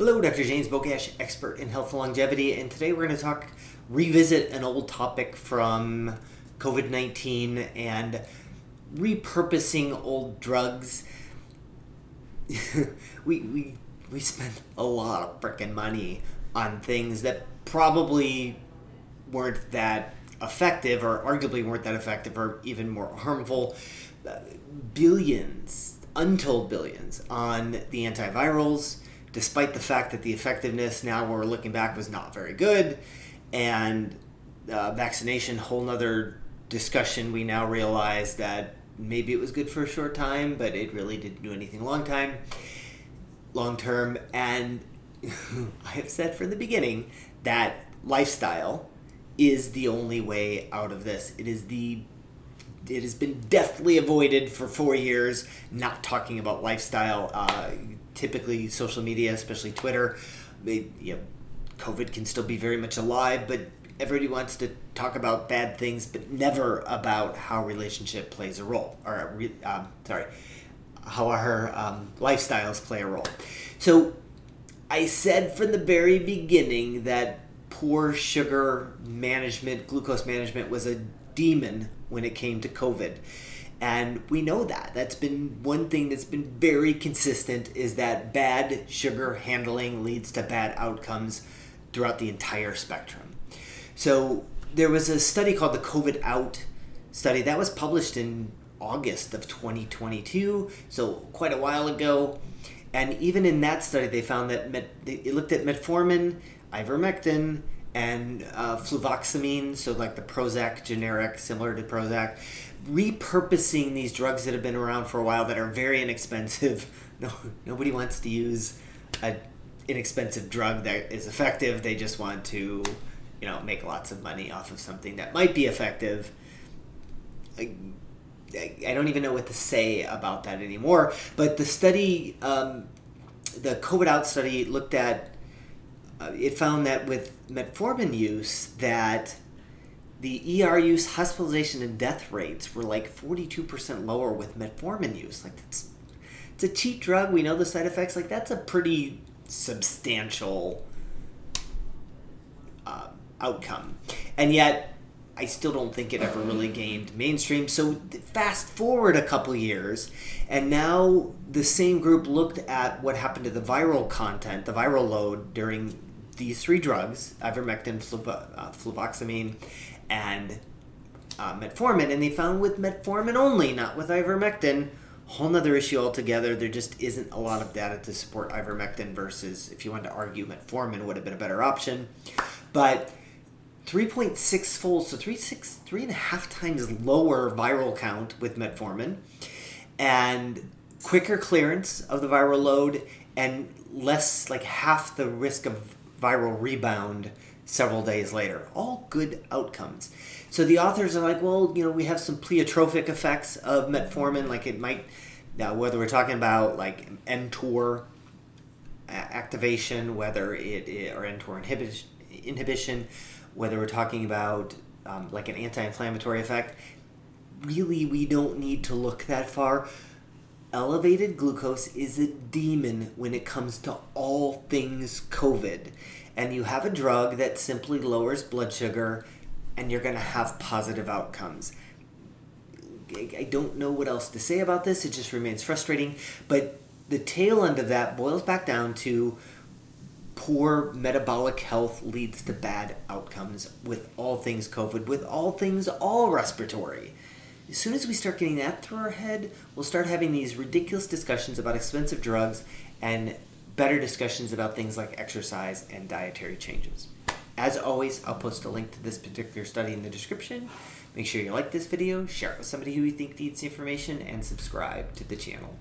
Hello, Dr. James Bogash, expert in health and longevity, and today we're going to revisit an old topic from COVID-19 and repurposing old drugs. we spent a lot of frickin' money on things that probably weren't that effective, or arguably weren't that effective, or even more harmful. Billions, untold billions, on the antivirals, despite the fact that the effectiveness now we're looking back was not very good. And vaccination, whole nother discussion. We now realize that maybe it was good for a short time, but it really didn't do anything long term. And I have said from the beginning that lifestyle is the only way out of this. It has been deftly avoided for 4 years, not talking about lifestyle. Typically social media, especially Twitter, COVID can still be very much alive, but everybody wants to talk about bad things, but never about how relationship plays a role, or how our lifestyles play a role. So I said from the very beginning that poor sugar management, glucose management was a demon when it came to COVID. And we know that. That's been one thing that's been very consistent, is that bad sugar handling leads to bad outcomes throughout the entire spectrum. So there was a study called the COVID Out study that was published in August of 2022, so quite a while ago. And even in that study, they found that it looked at metformin, ivermectin, and fluvoxamine, so like the Prozac generic, similar to Prozac, repurposing these drugs that have been around for a while that are very inexpensive. Nobody wants to use an inexpensive drug that is effective. They just want to, make lots of money off of something that might be effective. I don't even know what to say about that anymore. But the study, the COVID Out study, looked at, it found that with metformin use, that the ER use, hospitalization, and death rates were like 42% lower with metformin use. Like, it's a cheap drug. We know the side effects. Like, that's a pretty substantial outcome. And yet, I still don't think it ever really gained mainstream. So fast forward a couple years, and now the same group looked at what happened to the viral content, the viral load during these three drugs, ivermectin, fluvoxamine, and metformin, and they found with metformin only, not with ivermectin, whole nother issue altogether. There just isn't a lot of data to support ivermectin versus, if you wanted to argue, metformin would have been a better option. But 3.6 fold, so 3.5 times lower viral count with metformin, and quicker clearance of the viral load, and less, like half the risk of viral rebound several days later. All good outcomes. So the authors are like, well, we have some pleiotropic effects of metformin, like it might, whether we're talking about like mTOR activation, whether it is, or mTOR inhibition, whether we're talking about like an anti-inflammatory effect. Really, we don't need to look that far. Elevated glucose is a demon when it comes to all things COVID. And you have a drug that simply lowers blood sugar, and you're going to have positive outcomes. I don't know what else to say about this. It just remains frustrating. But the tail end of that boils back down to poor metabolic health leads to bad outcomes with all things COVID, with all things all respiratory. As soon as we start getting that through our head, we'll start having these ridiculous discussions about expensive drugs and better discussions about things like exercise and dietary changes. As always, I'll post a link to this particular study in the description. Make sure you like this video, share it with somebody who you think needs the information, and subscribe to the channel.